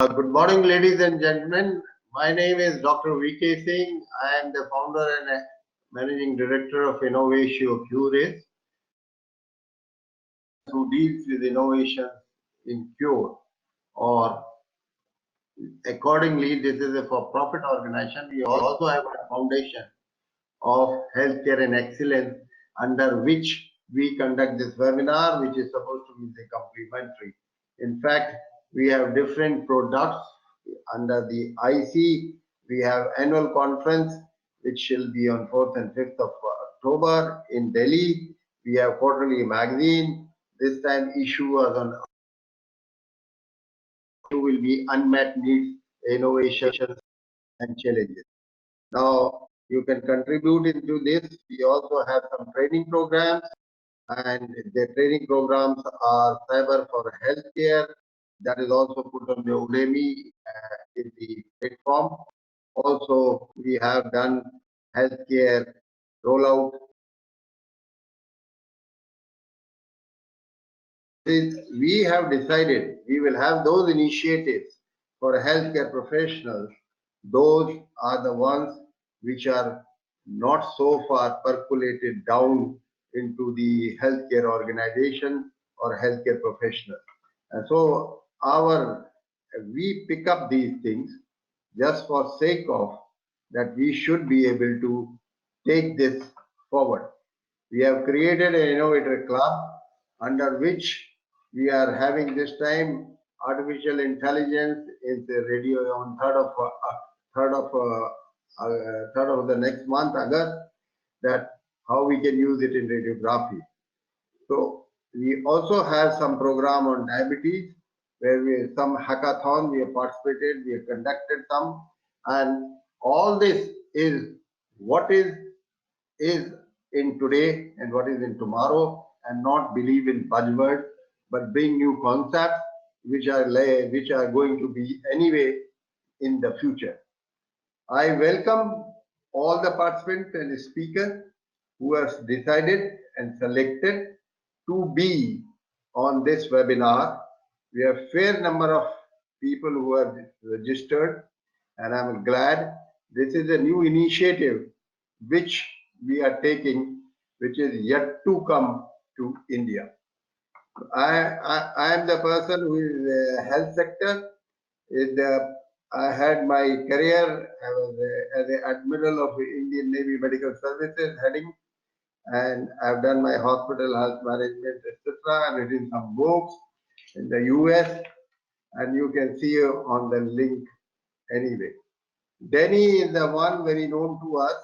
Good morning, ladies and gentlemen. My name is Dr. V.K. Singh. I am the founder and managing director of InnovatioCuris, who deals with innovation in cure. Or accordingly, this is a for-profit organization. We also have a foundation of healthcare and excellence under which we conduct this webinar, which is supposed to be complementary. In fact, we have different products under the IC. We have annual conference, which shall be on 4th and 5th of October in Delhi. We have quarterly magazine. This time issue was on will be unmet needs, innovations and challenges. Now you can contribute into this. We also have some training programs, and the training programs are cyber for healthcare. That is also put on the Udemy in the platform. Also, we have done healthcare rollout. We have decided we will have those initiatives for healthcare professionals. Those are the ones which are not so far percolated down into the healthcare organization or healthcare professional. And so we pick up these things just for sake of that we should be able to take this forward. We have created an innovator club under which we are having this time artificial intelligence is the radio on 3rd of the next month, August, that how we can use it in radiography. So we also have some program on diabetes where we some hackathon we have participated, we have conducted some, and all this is what is in today and what is in tomorrow, and not believe in buzzwords, but bring new concepts which are going to be anyway in the future. I welcome all the participants and speakers who have decided and selected to be on this webinar. We have a fair number of people who are registered, and I'm glad this is a new initiative which we are taking, which is yet to come to India. I am the person who is the health sector. I had my career as an admiral of Indian Navy Medical Services heading, and I've done my hospital health management, etc. I've written some books in the US, and you can see on the link anyway. Denny is the one very known to us.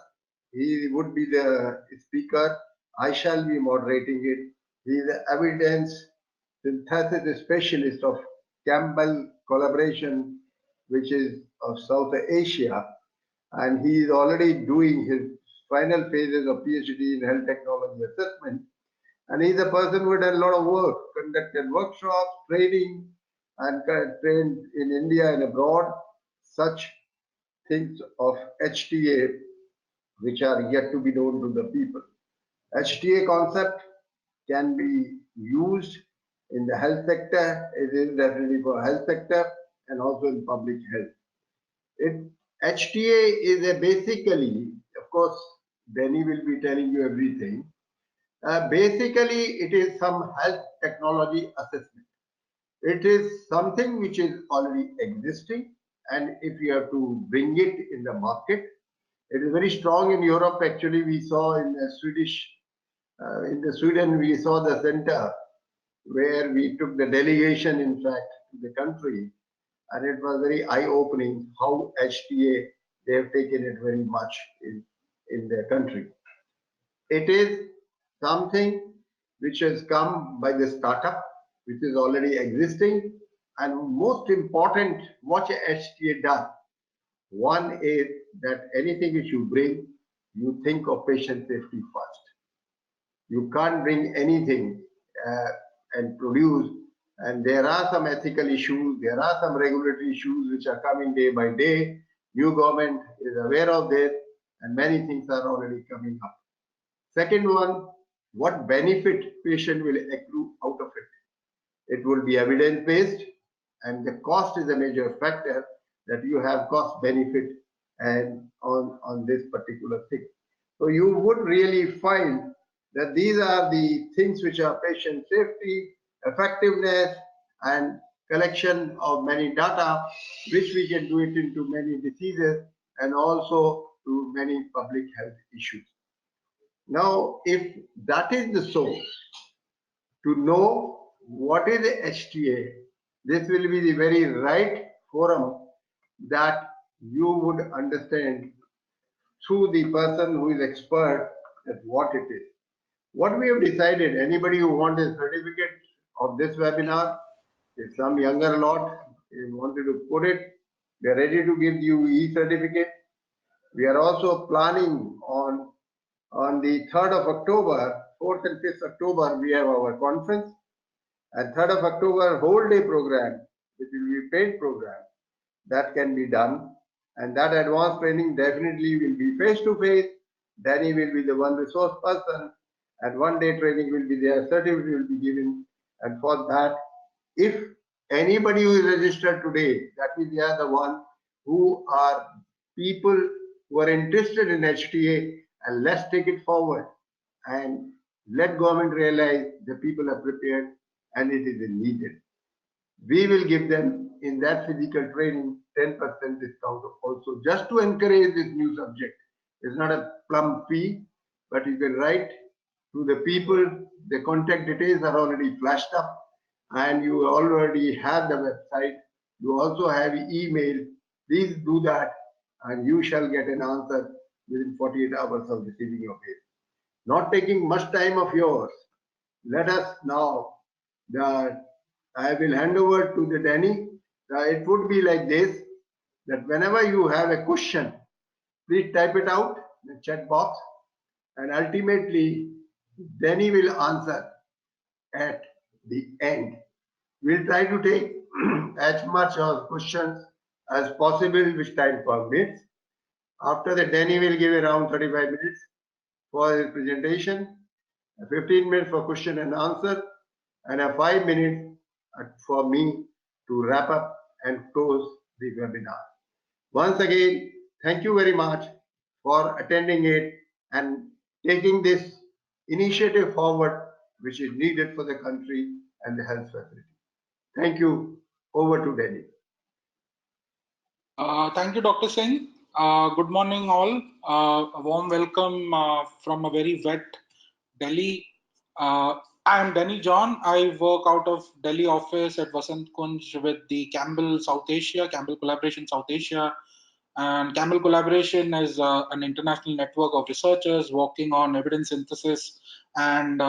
He would be the speaker. I shall be moderating it. He is the evidence synthesis specialist of Campbell Collaboration, which is of South Asia, and he is already doing his final phases of PhD in health technology assessment. And he's a person who done a lot of work, conducted workshops, training, and trained in India and abroad, such things of HTA which are yet to be known to the people. HTA concept can be used in the health sector. It is definitely for health sector and also in public health. HTA is basically, of course, Denny will be telling you everything. Basically, it is some health technology assessment. It is something which is already existing, and if you have to bring it in the market, it is very strong in Europe. Actually, we saw in Sweden, we saw the center where we took the delegation, in fact, to the country, and it was very eye-opening how HTA, they have taken it very much in their country. It is something which has come by the startup, which is already existing, and most important, what HTA does. One is that anything which you bring, you think of patient safety first. You can't bring anything and produce, and there are some ethical issues, there are some regulatory issues which are coming day by day. New government is aware of this, and many things are already coming up. Second one, what benefit patient will accrue out of it? It will be evidence-based, and the cost is a major factor, that you have cost benefit and on this particular thing. So you would really find that these are the things which are patient safety, effectiveness, and collection of many data, which we can do it into many diseases and also to many public health issues. Now, if that is the source, to know what is the HTA, this will be the very right forum that you would understand through the person who is expert at what it is. What we have decided, anybody who wants a certificate of this webinar, if some younger lot wanted to put it, we are ready to give you e-certificate. We are also planning on the 3rd of October, 4th and 5th October, we have our conference. And 3rd of October, whole day program, which will be paid program, that can be done. And that advanced training definitely will be face to face. Danny will be the one resource person, and 1 day training will be there, certificate will be given. And for that, if anybody who is registered today, that means they are the one who are people who are interested in HTA, and let's take it forward and let government realize the people are prepared and it is needed. We will give them in that physical training 10% discount also, just to encourage this new subject. It's not a plum fee, but you can write to the people. The contact details are already flashed up, and you already have the website. You also have email. Please do that, and you shall get an answer within 48 hours of receiving your mail. Not taking much time of yours, let us now, I will hand over to the Danny. It would be like this, that whenever you have a question, please type it out in the chat box, and ultimately Danny will answer at the end. We'll try to take as much of questions as possible, which time permits. After that, Danny will give around 35 minutes for his presentation, 15 minutes for question and answer, and 5 minutes for me to wrap up and close the webinar. Once again, thank you very much for attending it and taking this initiative forward, which is needed for the country and the health facility. Thank you. Over to Delhi. Thank you, Dr. Singh. Good morning, all. A warm welcome from a very wet Delhi. I am Denny John. I work out of Delhi office at Vasant Kunj with the Campbell South Asia, Campbell Collaboration South Asia. And Campbell Collaboration is an international network of researchers working on evidence synthesis and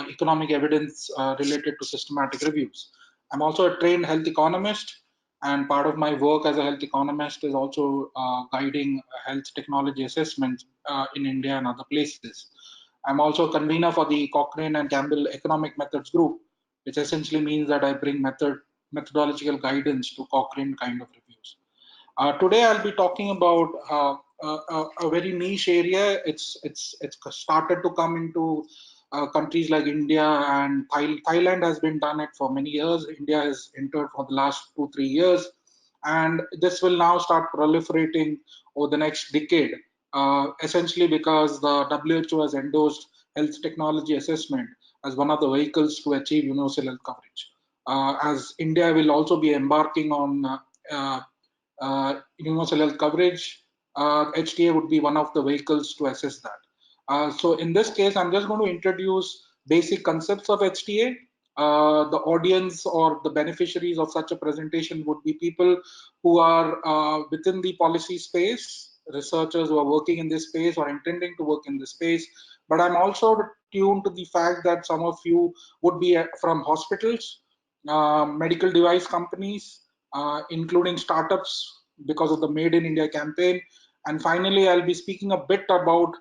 economic evidence related to systematic reviews. I'm also a trained health economist, and part of my work as a health economist is also guiding health technology assessments in India and other places. I'm also a convener for the Cochrane and Campbell Economic Methods Group, which essentially means that I bring methodological guidance to Cochrane kind of reviews. Today I'll be talking about a very niche area. It's started to come into countries like India and Thailand has been done it for many years. India has entered for the last 2-3 years, and this will now start proliferating over the next decade. Essentially because the WHO has endorsed health technology assessment as one of the vehicles to achieve universal health coverage. As India will also be embarking on universal health coverage, HTA would be one of the vehicles to assess that. So in this case, I'm just going to introduce basic concepts of HTA. The audience or the beneficiaries of such a presentation would be people who are within the policy space, researchers who are working in this space or intending to work in this space. But I'm also tuned to the fact that some of you would be from hospitals, medical device companies, including startups because of the Made in India campaign. And finally, I'll be speaking a bit about,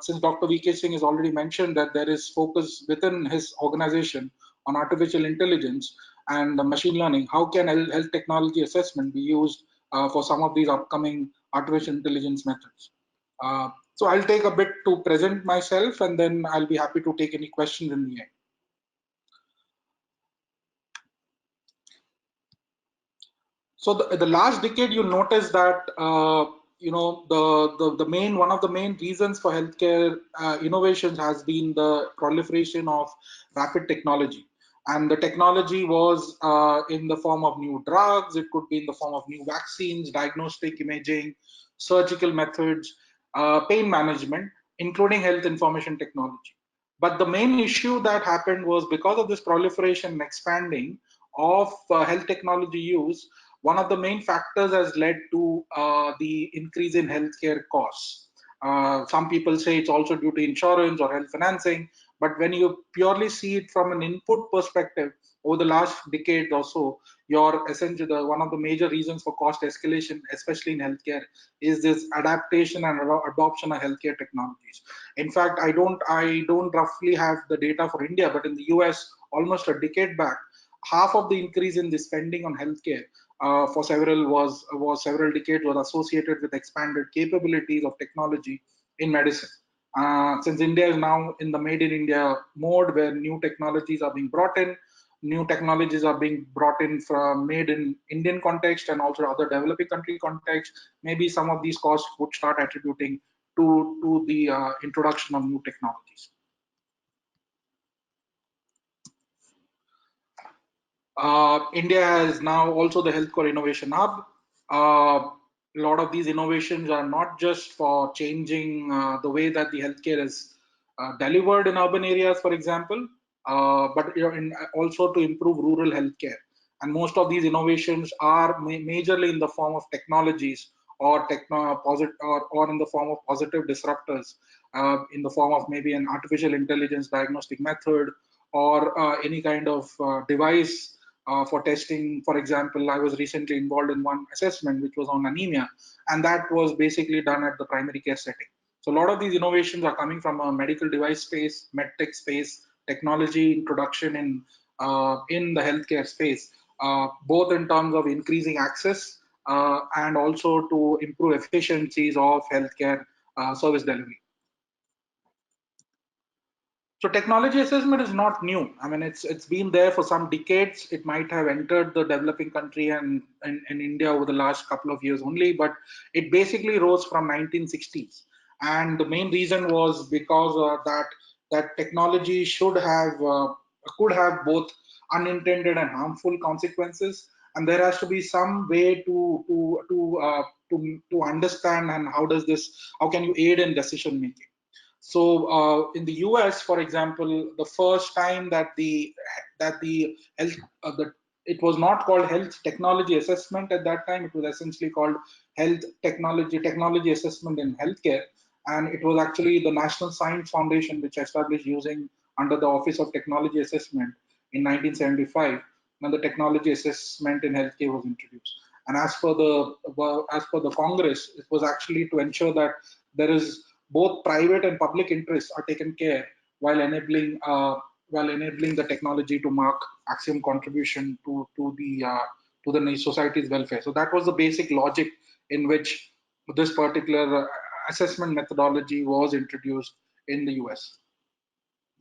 since Dr. VK Singh has already mentioned that there is focus within his organization on artificial intelligence and machine learning, how can health technology assessment be used for some of these upcoming artificial intelligence methods. So I'll take a bit to present myself, and then I'll be happy to take any questions in the end. So the last decade, you notice that one of the main reasons for healthcare innovations has been the proliferation of rapid technology, and the technology was in the form of new drugs. It could be in the form of new vaccines, diagnostic imaging, surgical methods, pain management, including health information technology. But the main issue that happened was because of this proliferation and expanding of health technology use, one of the main factors has led to the increase in healthcare costs. Some people say it's also due to insurance or health financing, but when you purely see it from an input perspective, over the last decade or so, your essentially one of the major reasons for cost escalation, especially in healthcare, is this adaptation and adoption of healthcare technologies. In fact, I don't roughly have the data for India, but in the US, almost a decade back, half of the increase in the spending on healthcare for several decades was associated with expanded capabilities of technology in medicine. Since India is now in the Made in India mode, where new technologies are being brought in, new technologies are being brought in from made in Indian context and also other developing country context, maybe some of these costs would start attributing to the introduction of new technologies. India is now also the healthcare innovation hub. A lot of these innovations are not just for changing the way that the healthcare is delivered in urban areas, for example, but also to improve rural healthcare. And most of these innovations are majorly in the form of technologies or or in the form of positive disruptors, in the form of maybe an artificial intelligence diagnostic method or any kind of device for testing. For example, I was recently involved in one assessment which was on anemia, and that was basically done at the primary care setting. So a lot of these innovations are coming from a medical device space, medtech space, technology introduction in the healthcare space, both in terms of increasing access and also to improve efficiencies of healthcare service delivery. So technology assessment is not new. I mean, it's been there for some decades. It might have entered the developing country and India over the last couple of years only, but it basically rose from 1960s. And the main reason was because that technology could have both unintended and harmful consequences, and there has to be some way to understand and how can you aid in decision making. So in the US, for example, the first time that the health it was not called health technology assessment at that time. It was essentially called health technology assessment in healthcare, and it was actually the National Science Foundation which established using under the Office of Technology Assessment in 1975 when the technology assessment in healthcare was introduced. And as per the Congress, it was actually to ensure that there is both private and public interests are taken care while enabling the technology to mark maximum contribution to the society's welfare. So that was the basic logic in which this particular assessment methodology was introduced in the US.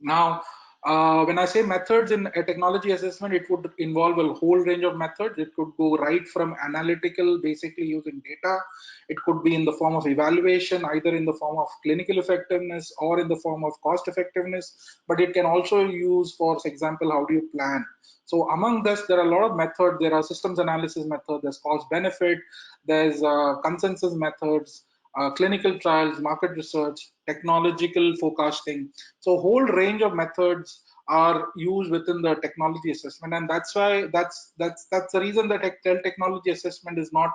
Now, when I say methods in a technology assessment, it would involve a whole range of methods. It could go right from analytical, basically using data. It could be in the form of evaluation, either in the form of clinical effectiveness or in the form of cost effectiveness. But it can also use, for example, how do you plan? So among this, there are a lot of methods. There are systems analysis methods, there's cost benefit, there's consensus methods, clinical trials, market research, technological forecasting. So a whole range of methods are used within the technology assessment, and that's why that's the reason that technology assessment is not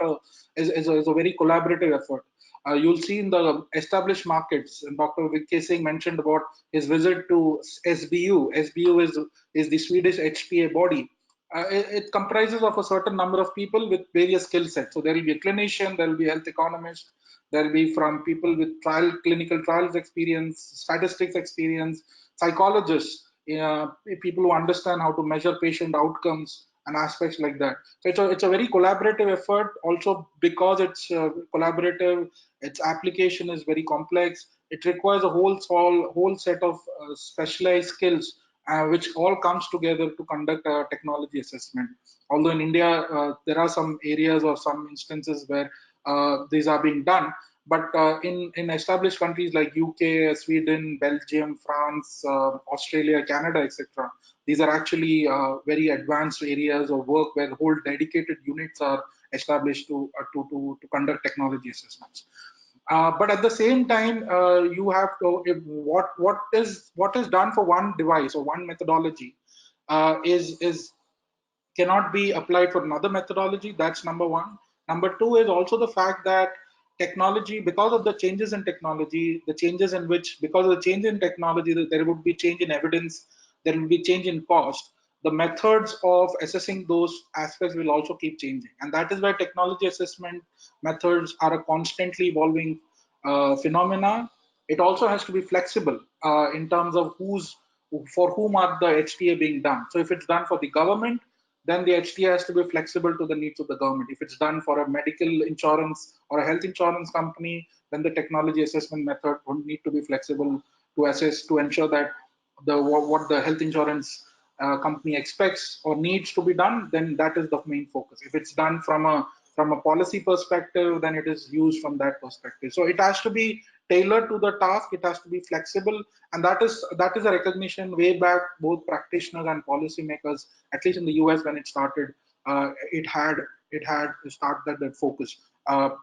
is a very collaborative effort. You'll see in the established markets, and Dr. V.K. Singh mentioned about his visit to SBU. SBU is the Swedish HTA body. It comprises of a certain number of people with various skill sets. So there will be a clinician, there will be a health economist, there will be from people with clinical trials experience, statistics experience, psychologists, people who understand how to measure patient outcomes and aspects like that. So it's a very collaborative effort. Also, because it's collaborative, its application is very complex. It requires a whole set of specialized skills, which all comes together to conduct a technology assessment Although in India, there are some areas or some instances where these are being done. But in established countries like UK, Sweden, Belgium, France, Australia, Canada, etc., these are actually very advanced areas of work where whole dedicated units are established to conduct technology assessments. But at the same time, you have to what is done for one device or one methodology is cannot be applied for another methodology. That's number one. Number two is also the fact that technology, because of the changes in technology, the changes in which, because of the change in technology, there would be change in evidence, there will be change in cost. The methods of assessing those aspects will also keep changing. And that is why technology assessment methods are a constantly evolving phenomena. It also has to be flexible in terms of for whom are the HTA being done. So if it's done for the government, then the HTA has to be flexible to the needs of the government. If it's done for a medical insurance or a health insurance company, then the technology assessment method would need to be flexible to assess, to ensure that what the health insurance company expects or needs to be done, then that is the main focus. If it's done from a policy perspective, then it is used from that perspective. So it has to be tailored to the task. It has to be flexible, and that is a recognition way back. Both practitioners and policymakers, at least in the US when it started, it had started that focus. So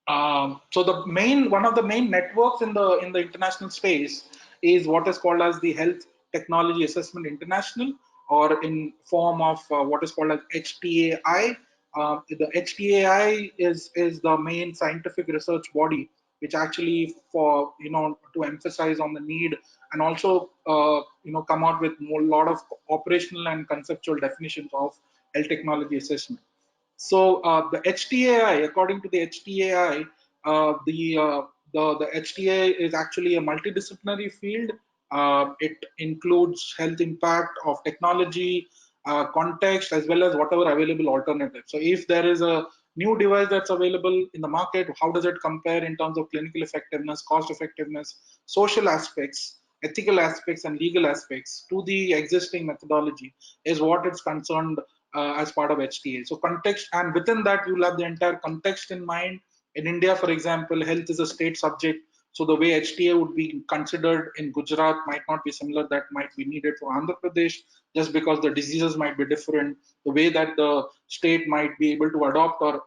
one of the main networks in the international space is what is called as the Health Technology Assessment International, or in form of what is called as HTAI. The HTAI is the main scientific research body which actually to emphasize on the need, and also come out with a lot of operational and conceptual definitions of health technology assessment. So the HTAI, according to the HTAI, the HTA is actually a multidisciplinary field. It includes health impact of technology, context, as well as whatever available alternatives. So if there is a new device that's available in the market, how does it compare in terms of clinical effectiveness, cost effectiveness, social aspects, ethical aspects, and legal aspects to the existing methodology is what it's concerned as part of HTA. So context, and within that you'll have the entire context in mind. In India, for example, health is a state subject. So the way HTA would be considered in Gujarat might not be similar, that might be needed for Andhra Pradesh, just because the diseases might be different. The way that the state might be able to adopt or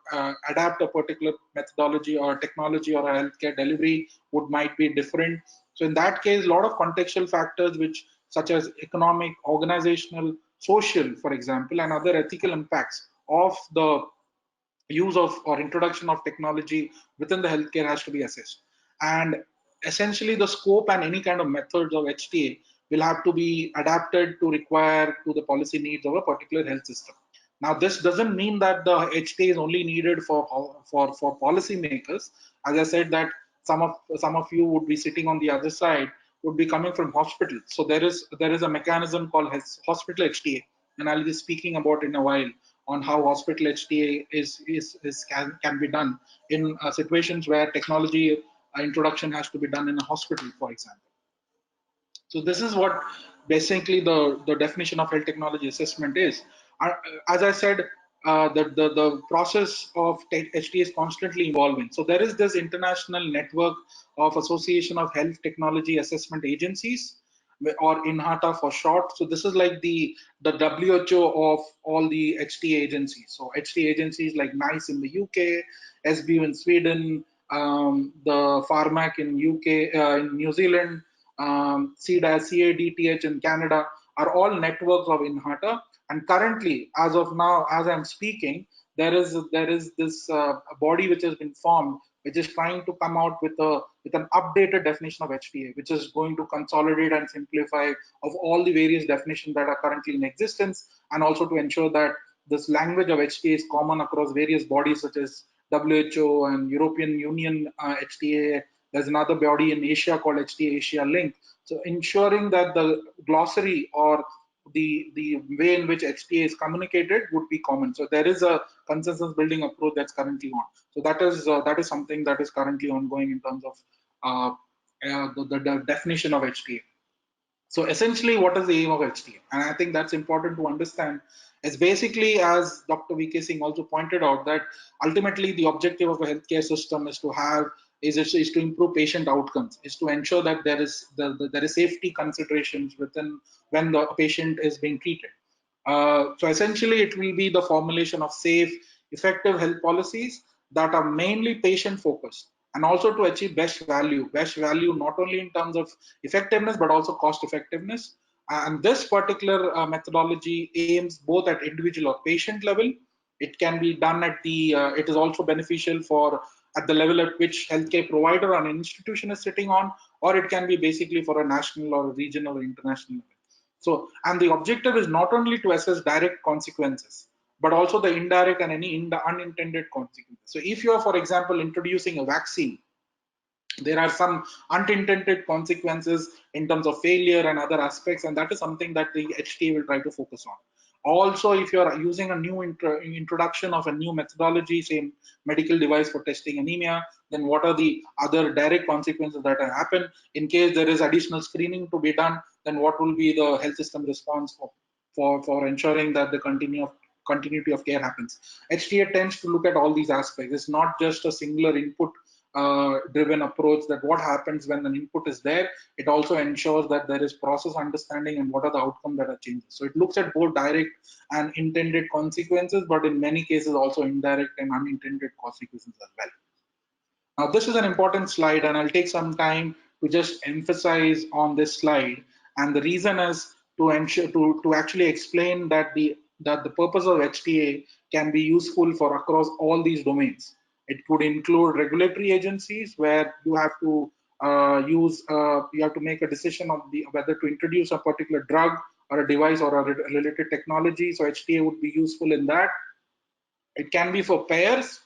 adapt a particular methodology or technology or a healthcare delivery might be different. So in that case, a lot of contextual factors, which such as economic, organizational, social, for example, and other ethical impacts of the use of or introduction of technology within the healthcare has to be assessed. And essentially the scope and any kind of methods of HTA will have to be adapted to require to the policy needs of a particular health system. Now, this doesn't mean that the HTA is only needed for policymakers. As I said, that some of you would be sitting on the other side, would be coming from hospitals. So there is a mechanism called hospital HTA, and I'll be speaking about in a while on how hospital HTA can be done in situations where technology introduction has to be done in a hospital, for example. So this is what basically the definition of health technology assessment is. As I said, the process of HTA is constantly evolving. So there is this international network of Association of Health Technology Assessment Agencies, or INHATA for short. So this is like the WHO of all the HTA agencies. So HTA agencies like NICE in the UK, SBU in Sweden, the Pharmac in UK, in New Zealand, CADTH in Canada, are all networks of INHATA. And currently, as of now, as I'm speaking, there is this body which has been formed, which is trying to come out with an updated definition of HTA, which is going to consolidate and simplify of all the various definitions that are currently in existence, and also to ensure that this language of HTA is common across various bodies such as WHO and European Union HTA. There's another body in Asia called HTA Asia Link. So ensuring that the glossary or the way in which HTA is communicated would be common. So there is a consensus building approach that's currently on. So that is something that is currently ongoing in terms of the definition of HTA. So essentially, what is the aim of HTA? And I think that's important to understand. It's basically, as Dr. V.K. Singh also pointed out, that ultimately the objective of a healthcare system is to improve patient outcomes, is to ensure that there is safety considerations within when the patient is being treated. So essentially, it will be the formulation of safe, effective health policies that are mainly patient focused, and also to achieve best value not only in terms of effectiveness but also cost effectiveness. And this particular methodology aims both at individual or patient level. It can be done at the it is also beneficial for at the level at which healthcare provider or an institution is sitting on, or it can be basically for a national or a regional or international level. So, and the objective is not only to assess direct consequences, but also the indirect and any unintended consequences. So if you are, for example, introducing a vaccine, there are some unintended consequences in terms of failure and other aspects, and that is something that the HTA will try to focus on. Also, if you are using a new introduction of a new methodology, say medical device for testing anemia, then what are the other direct consequences that happen? In case there is additional screening to be done, then what will be the health system response for ensuring that the continuity of care happens? HTA tends to look at all these aspects. It's not just a singular input driven approach, that what happens when an input is there. It also ensures that there is process understanding and what are the outcomes that are changed. So it looks at both direct and intended consequences, but in many cases also indirect and unintended consequences as well. Now this is an important slide, and I'll take some time to just emphasize on this slide. And the reason is to ensure to actually explain that the purpose of HTA can be useful for across all these domains. It could include regulatory agencies where you have to you have to make a decision of whether to introduce a particular drug or a device or a related technology. So HTA would be useful in that. It can be for payers,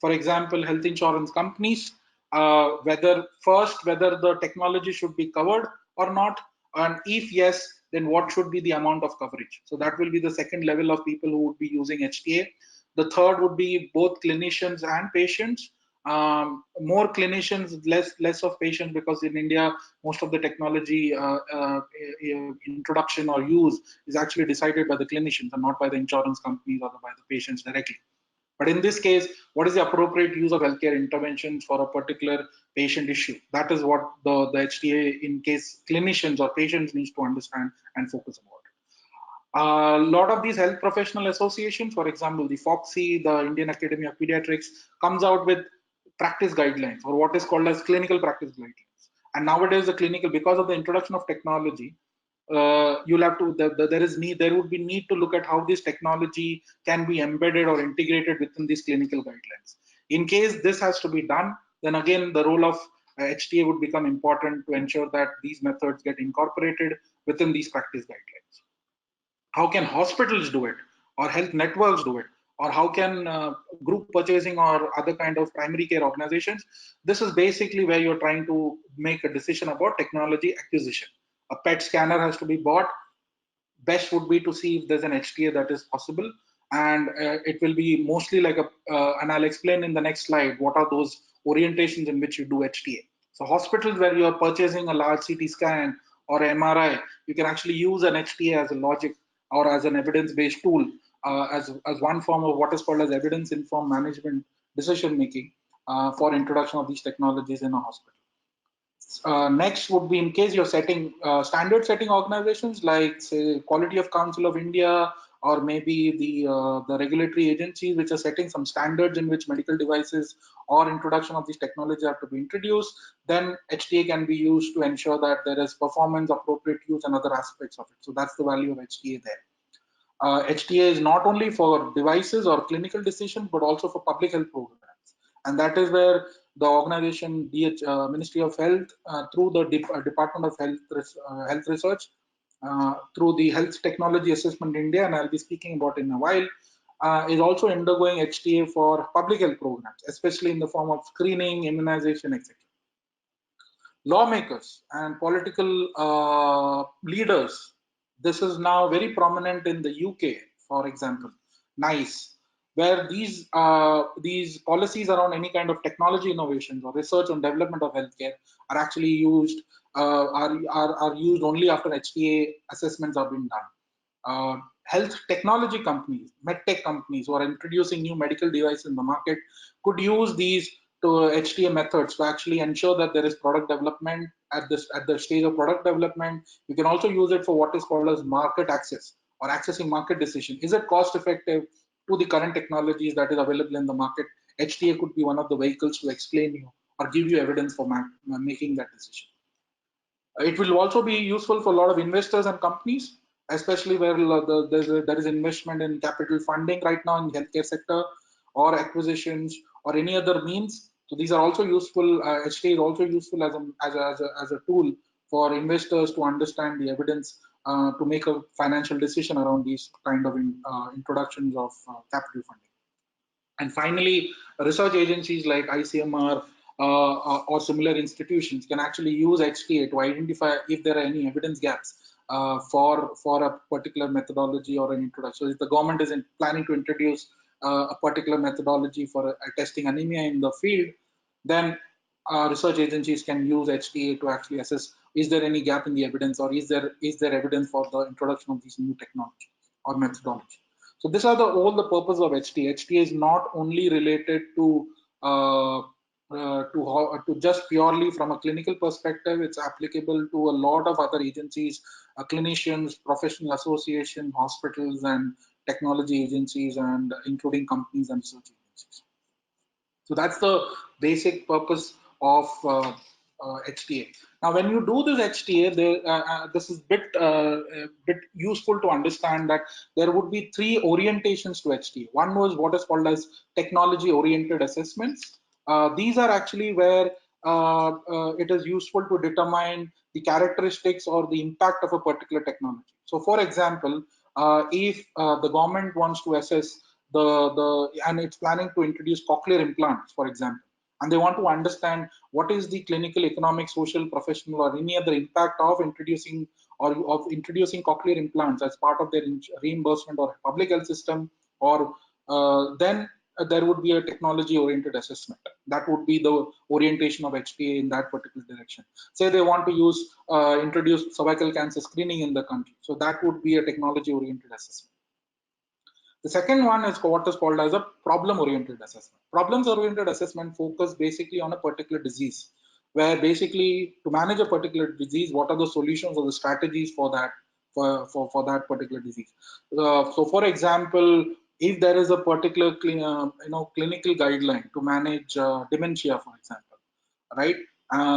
for example, health insurance companies, whether the technology should be covered or not, and if yes, then what should be the amount of coverage. So that will be the second level of people who would be using HTA. The third would be both clinicians and patients. More clinicians, less of patients, because in India most of the technology introduction or use is actually decided by the clinicians and not by the insurance companies or by the patients directly. But in this case, what is the appropriate use of healthcare interventions for a particular patient issue? That is what the HTA, in case clinicians or patients, needs to understand and focus about. A lot of these health professional associations, for example, the FOPSI, the Indian Academy of Pediatrics, comes out with practice guidelines, or what is called as clinical practice guidelines. And nowadays, the clinical, because of the introduction of technology, you'll have to there would be need to look at how this technology can be embedded or integrated within these clinical guidelines. In case this has to be done, then again the role of HTA would become important to ensure that these methods get incorporated within these practice guidelines. How can hospitals do it, or health networks do it, or how can group purchasing or other kind of primary care organizations? This is basically where you're trying to make a decision about technology acquisition. A PET scanner has to be bought. Best would be to see if there's an HTA that is possible, and it will be mostly like and I'll explain in the next slide what are those orientations in which you do HTA. So hospitals where you are purchasing a large CT scan or MRI, you can actually use an HTA as a logic or as an evidence-based tool, as one form of what is called as evidence-informed management decision making for introduction of these technologies in a hospital. Next would be in case you're setting standard setting organizations like, say, Quality of Council of India, or maybe the regulatory agencies which are setting some standards in which medical devices or introduction of these technologies are to be introduced. Then HTA can be used to ensure that there is performance, appropriate use, and other aspects of it. So that's the value of HTA there. HTA is not only for devices or clinical decisions, but also for public health programs. And that is where the organization, Ministry of Health, through the Department of Health Research, through the Health Technology Assessment India, and I'll be speaking about in a while, is also undergoing HTA for public health programs, especially in the form of screening, immunization, etc. Lawmakers and political leaders. This is now very prominent in the UK, for example, NICE, where these policies around any kind of technology innovations or research and development of healthcare are actually used are used only after HTA assessments have been done. health technology companies, medtech companies who are introducing new medical devices in the market could use these HTA methods to actually ensure that there is product development at the stage of product development. You can also use it for what is called as market access or accessing market decision. Is it cost effective to the current technologies that is available in the market? HTA could be one of the vehicles to explain you or give you evidence for making that decision. It will also be useful for a lot of investors and companies, especially where there is investment in capital funding right now in the healthcare sector or acquisitions or any other means. So these are also useful. HTA is also useful as a tool for investors to understand the evidence to make a financial decision around these kind of introductions of capital funding. And finally, research agencies like ICMR or similar institutions can actually use HTA to identify if there are any evidence gaps for a particular methodology or an introduction. So if the government is planning to introduce a particular methodology for testing anemia in the field, then research agencies can use HTA to actually assess, is there any gap in the evidence, or is there evidence for the introduction of these new technology or methodology. So these are all the purpose of HTA. HTA is not only related to just purely from a clinical perspective. It's applicable to a lot of other agencies, clinicians, professional associations, hospitals, and technology agencies, and including companies and research agencies. So that's the basic purpose of HTA. Now, when you do this HTA, this is bit useful to understand that there would be three orientations to HTA. One was what is called as technology-oriented assessments. These are actually where it is useful to determine the characteristics or the impact of a particular technology. So, for example, if the government wants to assess and it's planning to introduce cochlear implants, for example, and they want to understand what is the clinical, economic, social, professional, or any other impact of introducing cochlear implants as part of their reimbursement or public health system, or then there would be a technology-oriented assessment. That would be the orientation of HTA in that particular direction. Say they want to introduce cervical cancer screening in the country, so that would be a technology-oriented assessment. The second one is what is called as a problem-oriented assessment. Problems-oriented assessment focus basically on a particular disease, where basically to manage a particular disease, what are the solutions or the strategies for that that particular disease. So, for example, if there is a particular clinical guideline to manage dementia, for example, right?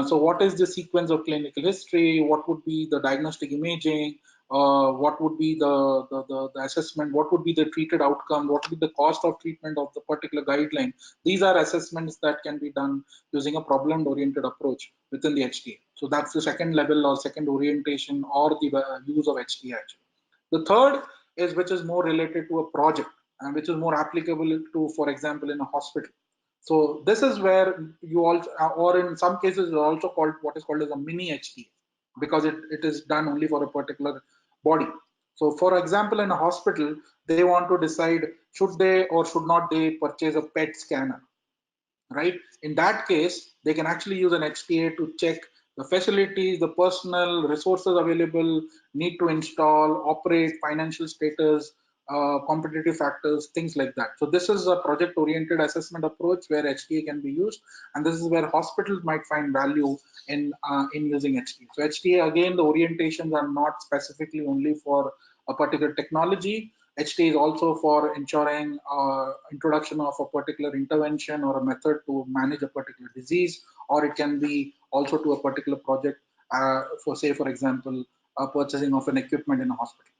So what is the sequence of clinical history? What would be the diagnostic imaging? What would be the assessment? What would be the treated outcome? What would be the cost of treatment of the particular guideline? These are assessments that can be done using a problem-oriented approach within the HTA. So that's the second level or second orientation or the use of HTA. The third is which is more related to a project and which is more applicable to, for example, in a hospital. So this is where you also, or in some cases, also called what is called as a mini HTA, because it is done only for a particular body. So, for example, in a hospital, they want to decide should they or should not they purchase a PET scanner, right? In that case, they can actually use an HTA to check the facilities, the personnel, resources available, need to install, operate, financial status, competitive factors, things like that. So this is a project-oriented assessment approach where HTA can be used, and this is where hospitals might find value in using HTA. So HTA, again, the orientations are not specifically only for a particular technology. HTA is also for ensuring introduction of a particular intervention or a method to manage a particular disease, or it can be also to a particular project for, say, for example, purchasing of an equipment in a hospital.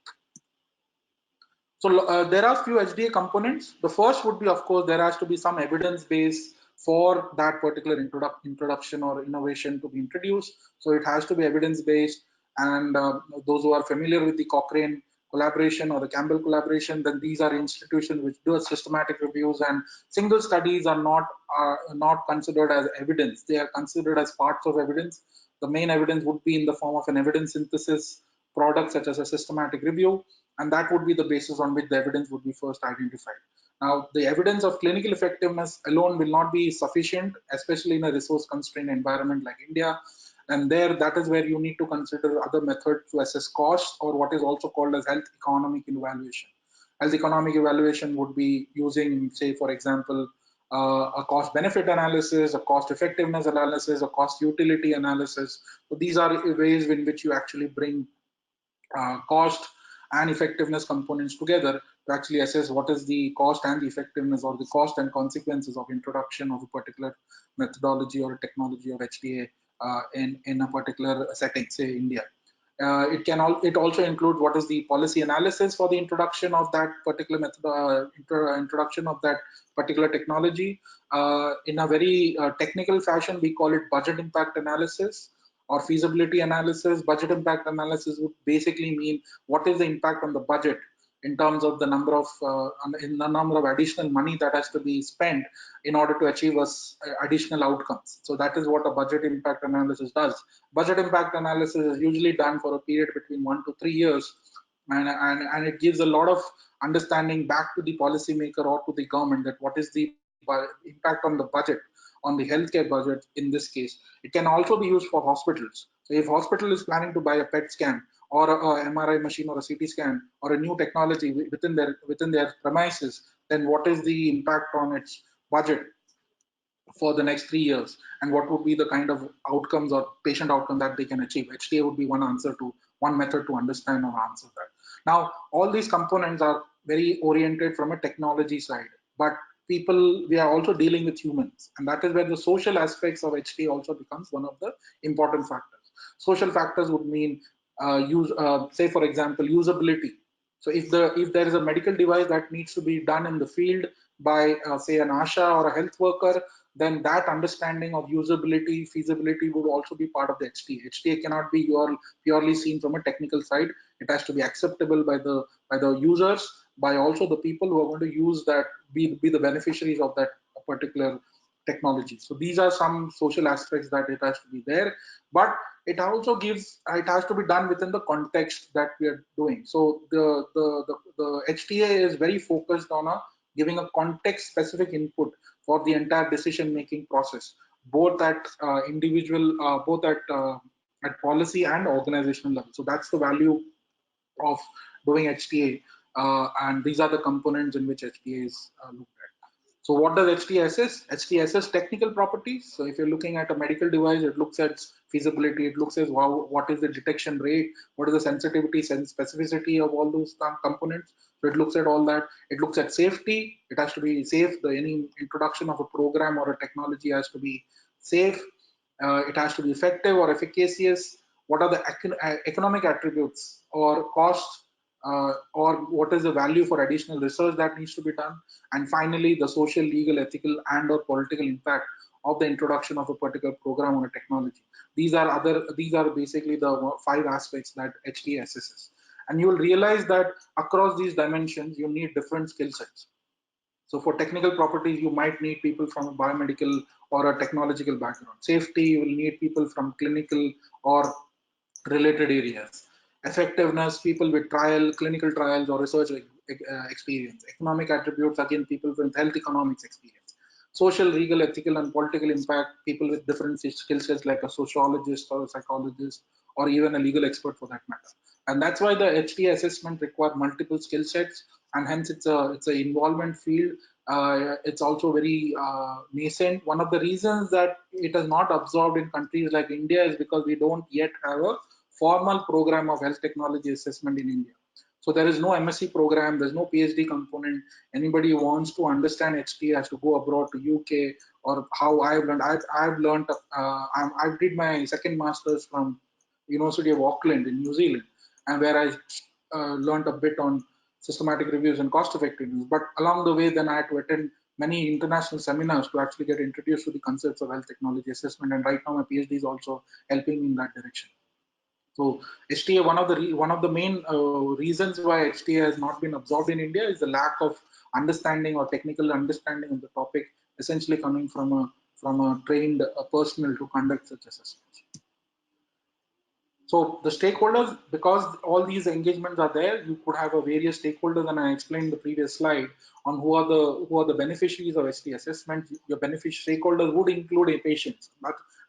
So there are few HTA components. The first would be, of course, there has to be some evidence base for that particular introduction or innovation to be introduced. So it has to be evidence based, and those who are familiar with the Cochrane collaboration or the Campbell collaboration, then these are institutions which do systematic reviews, and single studies are not considered as evidence. They are considered as parts of evidence. The main evidence would be in the form of an evidence synthesis product such as a systematic review, and that would be the basis on which the evidence would be first identified. Now, the evidence of clinical effectiveness alone will not be sufficient, especially in a resource constrained environment like India. And there, that is where you need to consider other methods to assess costs, or what is also called as health economic evaluation. Health economic evaluation would be using, say, for example, a cost benefit analysis, a cost effectiveness analysis, a cost utility analysis. So these are ways in which you actually bring cost and effectiveness components together to actually assess what is the cost and the effectiveness, or the cost and consequences of introduction of a particular methodology or technology of HTA in a particular setting, say India. It also includes what is the policy analysis for the introduction of that particular method, introduction of that particular technology. In a very technical fashion, we call it budget impact analysis or feasibility analysis. Budget impact analysis would basically mean what is the impact on the budget in terms of the number of additional money that has to be spent in order to achieve additional outcomes. So that is what a budget impact analysis does. Budget impact analysis is usually done for a period between 1 to 3 years, and it gives a lot of understanding back to the policymaker or to the government that what is the impact on the budget, on the healthcare budget in this case. It can also be used for hospitals. So if hospital is planning to buy a PET scan or a MRI machine or a CT scan or a new technology within their premises, then what is the impact on its budget for the next 3 years, and what would be the kind of outcomes or patient outcome that they can achieve? HTA would be one method to understand or answer that. Now, all these components are very oriented from a technology side, but we are also dealing with humans, and that is where the social aspects of HTA also becomes one of the important factors. Social factors would mean say for example, usability. So if there is a medical device that needs to be done in the field by say an ASHA or a health worker, then that understanding of usability, feasibility would also be part of the HTA. HTA cannot be purely seen from a technical side. It has to be acceptable by the users, by also the people who are going to use that, be the beneficiaries of that particular technology. So these are some social aspects that it has to be there, but it has to be done within the context that we are doing. So the HTA is very focused on giving a context specific input for the entire decision making process, both at at policy and organizational level. So that's the value of doing HTA, and these are the components in which HTA is looked at. So what does HTA assess? HTA assess technical properties. So if you're looking at a medical device, it looks at feasibility, it looks at what is the detection rate, what is the sensitivity and specificity of all those components. So it looks at all that. It looks at safety. It has to be safe. Any introduction of a program or a technology has to be safe. It has to be effective or efficacious. What are the economic attributes or costs, or what is the value for additional research that needs to be done? And finally, the social, legal, ethical, and or political impact of the introduction of a particular program or a technology. These are basically the 5 aspects that HTA assesses. And you will realize that across these dimensions, you need different skill sets. So for technical properties, you might need people from a biomedical or a technological background. Safety, you will need people from clinical or related areas. Effectiveness, people with clinical trials or research experience. Economic attributes, again, people with health economics experience. Social, legal, ethical, and political impact, people with different skill sets like a sociologist or a psychologist or even a legal expert for that matter. And that's why the HTA assessment requires multiple skill sets, and hence it's an involvement field. It's also very nascent. One of the reasons that it is not absorbed in countries like India is because we don't yet have a formal program of health technology assessment in India. So there is no MSc program, there's no PhD component. Anybody who wants to understand HTA has to go abroad to UK, or how I've learned. I did my second master's from University of Auckland in New Zealand, and where I learned a bit on systematic reviews and cost effectiveness. But along the way, then I had to attend many international seminars to actually get introduced to the concepts of health technology assessment. And right now, my PhD is also helping me in that direction. So HTA, one of the main reasons why HTA has not been absorbed in India is the lack of understanding or technical understanding of the topic, essentially coming from a trained personnel to conduct such assessments. So the stakeholders, because all these engagements are there, you could have a various stakeholders, and I explained in the previous slide on who are the beneficiaries of HTA assessment. Your beneficiary stakeholders would include a patients,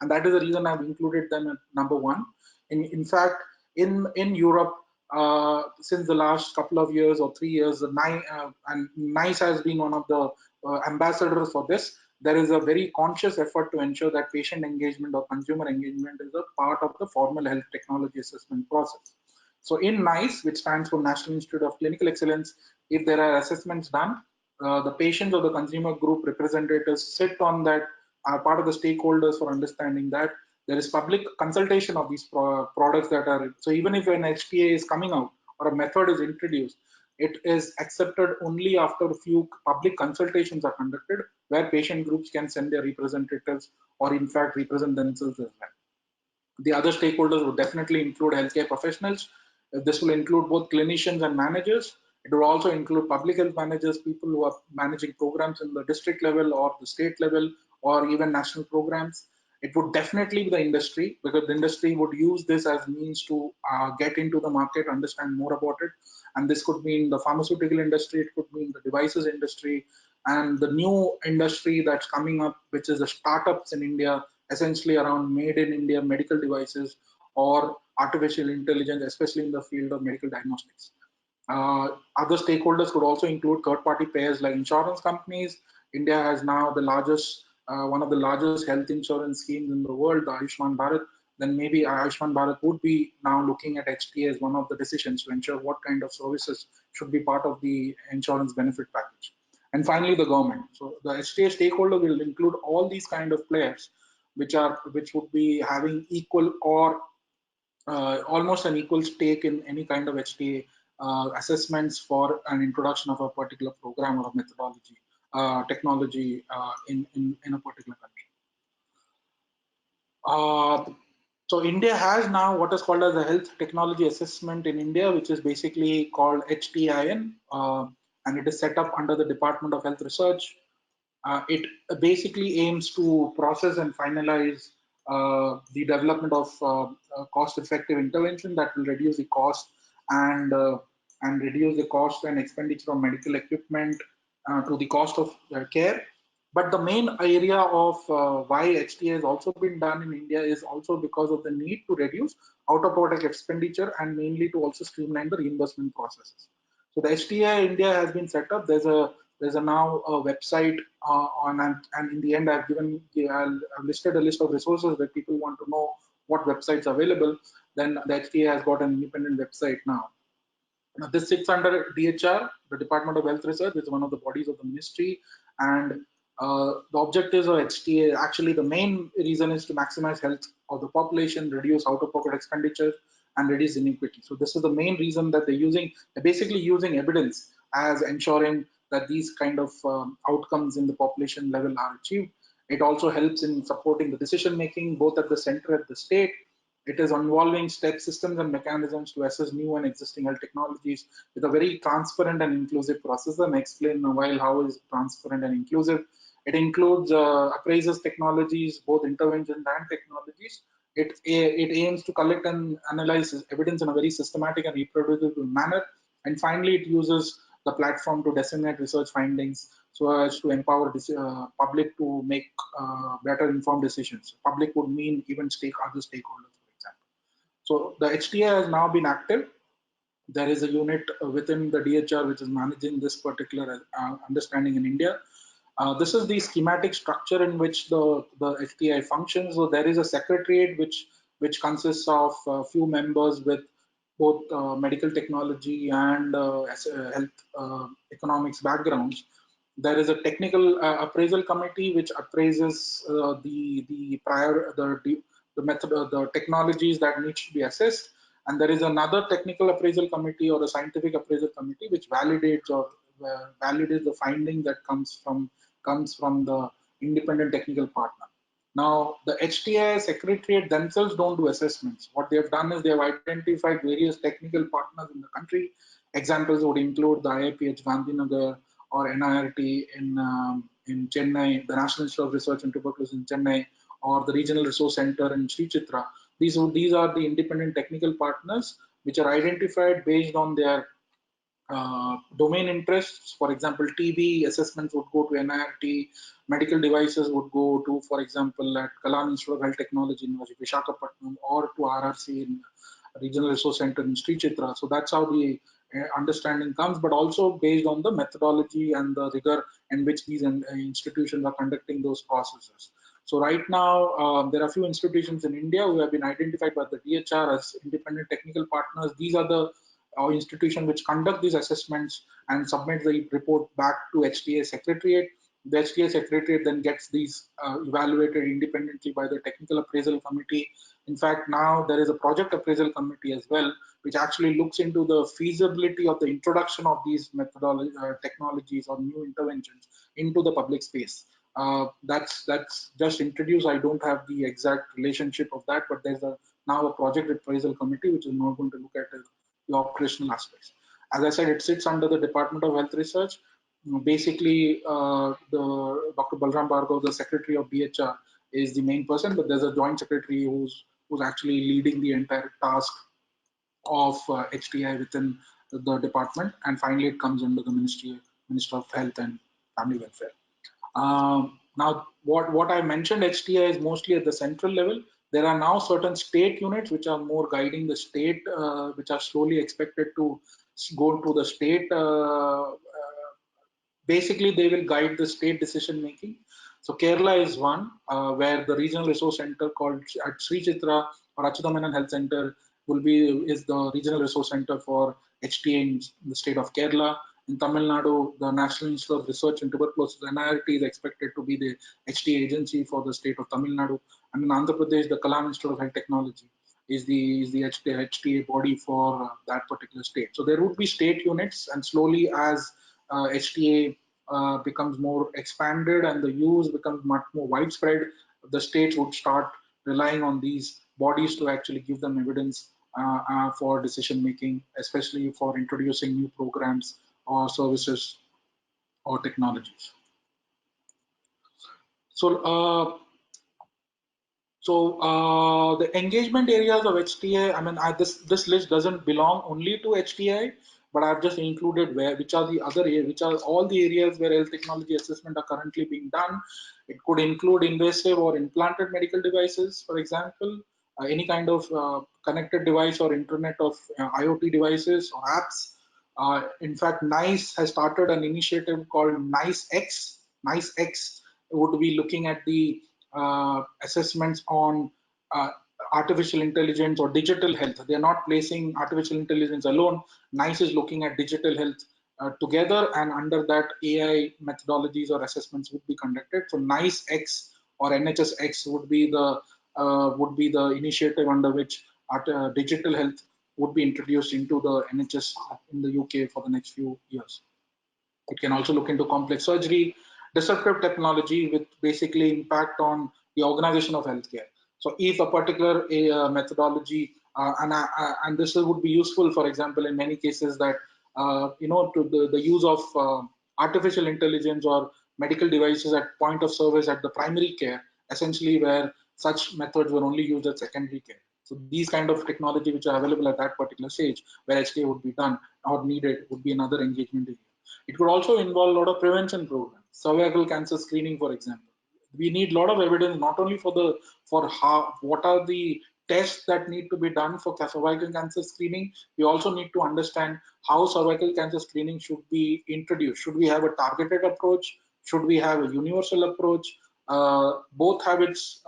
and that is the reason I've included them at number one. In fact, in Europe, since the last couple of years or 3 years, and NICE has been one of the ambassadors for this. There is a very conscious effort to ensure that patient engagement or consumer engagement is a part of the formal health technology assessment process. So in NICE, which stands for National Institute of Clinical Excellence, if there are assessments done, the patients or the consumer group representatives sit on that, are part of the stakeholders for understanding that. There is public consultation of these products that are, so even if an HTA is coming out or a method is introduced, it is accepted only after a few public consultations are conducted, where patient groups can send their representatives or in fact represent themselves as well. The other stakeholders would definitely include healthcare professionals. This will include both clinicians and managers. It will also include public health managers, people who are managing programs in the district level or the state level or even national programs. It would definitely be the industry, because the industry would use this as means to get into the market, understand more about it. And this could mean the pharmaceutical industry, it could mean the devices industry, and the new industry that's coming up, which is the startups in India, essentially around made in India medical devices or artificial intelligence, especially in the field of medical diagnostics. Other stakeholders could also include third-party payers like insurance companies. India has now the largest, one of the largest health insurance schemes in the world, the Ayushman Bharat. Then maybe Ayushman Bharat would be now looking at HTA as one of the decisions to ensure what kind of services should be part of the insurance benefit package. And finally, the government. So the HTA stakeholder will include all these kind of players, which would be having equal or almost an equal stake in any kind of HTA assessments for an introduction of a particular program or a methodology, technology in a particular country. So India has now what is called as a health technology assessment in India, which is basically called HTIN, and it is set up under the Department of Health Research. It basically aims to process and finalize the development of cost-effective intervention that will reduce the cost and reduce the cost and expenditure of medical equipment to the cost of care. But the main area of why HTA has also been done in India is also because of the need to reduce out-of-pocket expenditure and mainly to also streamline the reimbursement processes. So the HTA India has been set up. There's a now a website on, and in the end I've listed a list of resources that people want to know what websites are available. Then the HTA has got an independent website now. Now, this sits under DHR, the Department of Health Research, which is one of the bodies of the ministry. And the objectives of HTA, actually the main reason is to maximize health of the population, reduce out-of-pocket expenditure, and reduce inequity. So this is the main reason that they're basically using evidence as ensuring that these kind of outcomes in the population level are achieved. It also helps in supporting the decision making, both at the center and the state. It is involving step systems and mechanisms to assess new and existing health technologies with a very transparent and inclusive process. And I explain in a while how is transparent and inclusive. It includes appraisals technologies, both interventions and technologies. It aims to collect and analyze evidence in a very systematic and reproducible manner. And finally, it uses the platform to disseminate research findings so as to empower public to make better informed decisions. Public would mean even other stakeholders. So the HTA has now been active. There is a unit within the DHR which is managing this particular understanding in India. This is the schematic structure in which the HTA functions. So there is a secretariat which consists of a few members with both medical technology and health economics backgrounds. There is a technical appraisal committee which appraises the method, the technologies that need to be assessed, and there is another technical appraisal committee or a scientific appraisal committee which validates the finding that comes from the independent technical partner. Now, the HTA Secretariat themselves don't do assessments. What they have done is they have identified various technical partners in the country. Examples would include the IIPH Gandhinagar or NIRT in Chennai, the National Institute of Research and Tuberculosis in Chennai, or the Regional Resource Center in Sri Chitra. These are the independent technical partners which are identified based on their domain interests. For example, TB assessments would go to NIRT, medical devices would go to, for example, at Kalam Institute of Health Technology in Visakhapatnam, or to RRC in Regional Resource Center in Sri Chitra. So that's how the understanding comes, but also based on the methodology and the rigor in which these institutions are conducting those processes. So right now, there are a few institutions in India who have been identified by the DHR as independent technical partners. These are the institutions which conduct these assessments and submit the report back to HTA Secretariat. The HTA Secretariat then gets these evaluated independently by the Technical Appraisal Committee. In fact, now there is a Project Appraisal Committee as well, which actually looks into the feasibility of the introduction of these technologies or new interventions into the public space. That's just introduced. I don't have the exact relationship of that, but there's now a Project Appraisal Committee which is now going to look at the operational aspects. As I said, it sits under the Department of Health Research. Basically, the Dr. Balram Bhargav, the Secretary of DHR, is the main person, but there's a joint secretary who's actually leading the entire task of HTA within the department, and finally it comes under the Minister of Health and Family Welfare. Now, what I mentioned, HTA is mostly at the central level. There are now certain state units which are more guiding the state, which are slowly expected to go to the state. Basically, they will guide the state decision making. So Kerala is one where the regional resource center called at Sri Chitra or Achutamenan Health Center is the regional resource center for HTA in the state of Kerala. In Tamil Nadu, the National Institute of Research in Tuberculosis, NIRT, is expected to be the HTA agency for the state of Tamil Nadu. And in Andhra Pradesh, the Kalam Institute of Health Technology is the HTA body for that particular state. So there would be state units, and slowly as HTA becomes more expanded and the use becomes much more widespread, the states would start relying on these bodies to actually give them evidence for decision making, especially for introducing new programs or services or technologies. So, the engagement areas of HTA, I mean, this list doesn't belong only to HTA, but I've just included which are the other areas, which are all the areas where health technology assessment are currently being done. It could include invasive or implanted medical devices, for example, any kind of connected device or internet of IoT devices or apps. In fact, NICE has started an initiative called NICE-X. NICE-X would be looking at the assessments on artificial intelligence or digital health. They are not placing artificial intelligence alone. NICE is looking at digital health together, and under that AI methodologies or assessments would be conducted. So NICE-X or NHS-X would be the initiative under which digital health would be introduced into the NHS in the UK for the next few years. It can also look into complex surgery, disruptive technology with basically impact on the organization of healthcare. So if a particular methodology, and this would be useful, for example, in many cases that, to the use of artificial intelligence or medical devices at point of service at the primary care, essentially where such methods were only used at secondary care. So these kind of technology which are available at that particular stage where HTA would be done or needed would be another engagement area. It could also involve a lot of prevention programs, cervical cancer screening, for example. We need a lot of evidence not only for what are the tests that need to be done for cervical cancer screening. We also need to understand how cervical cancer screening should be introduced. Should we have a targeted approach? Should we have a universal approach? Both have its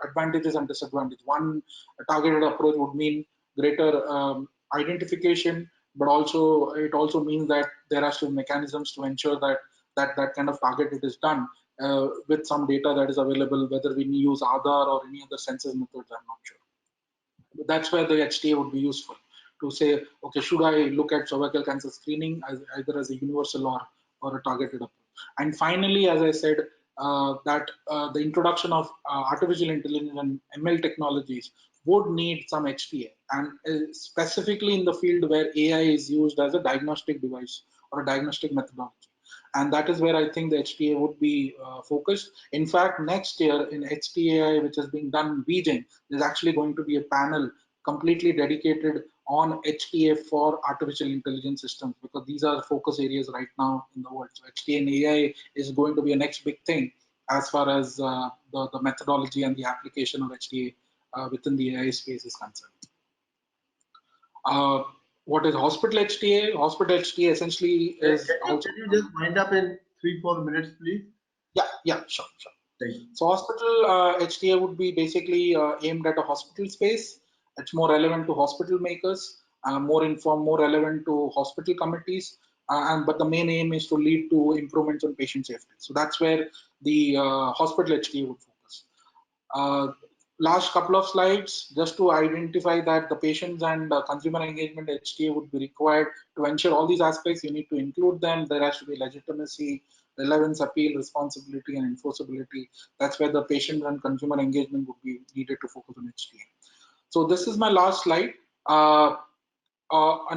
advantages and disadvantages. One, a targeted approach would mean greater identification, but also it also means that there are some mechanisms to ensure that kind of targeted is done with some data that is available, whether we use Aadhaar or any other census methods, I'm not sure. But that's where the HTA would be useful to say, okay, should I look at cervical cancer screening either as a universal or a targeted approach? And finally, as I said, the introduction of artificial intelligence and ML technologies would need some HTA, and specifically in the field where AI is used as a diagnostic device or a diagnostic methodology. and that is where I think the HTA would be focused. In fact, next year in HTA, which is being done in Beijing, there's actually going to be a panel completely dedicated on HTA for artificial intelligence systems, because these are focus areas right now in the world. So HTA and AI is going to be a next big thing as far as the methodology and the application of HTA within the AI space is concerned. What is hospital HTA? Hospital HTA essentially is also. Can you just wind up in 3-4 minutes, please? Yeah, sure. So hospital HTA would be basically aimed at a hospital space. It's more relevant to hospital makers, more relevant to hospital committees, but the main aim is to lead to improvements on patient safety. So that's where the hospital HTA would focus. Last couple of slides, just to identify that the patients and consumer engagement HTA would be required to ensure all these aspects. You need to include them. There has to be legitimacy, relevance, appeal, responsibility, and enforceability. That's where the patient and consumer engagement would be needed to focus on HTA. So this is my last slide on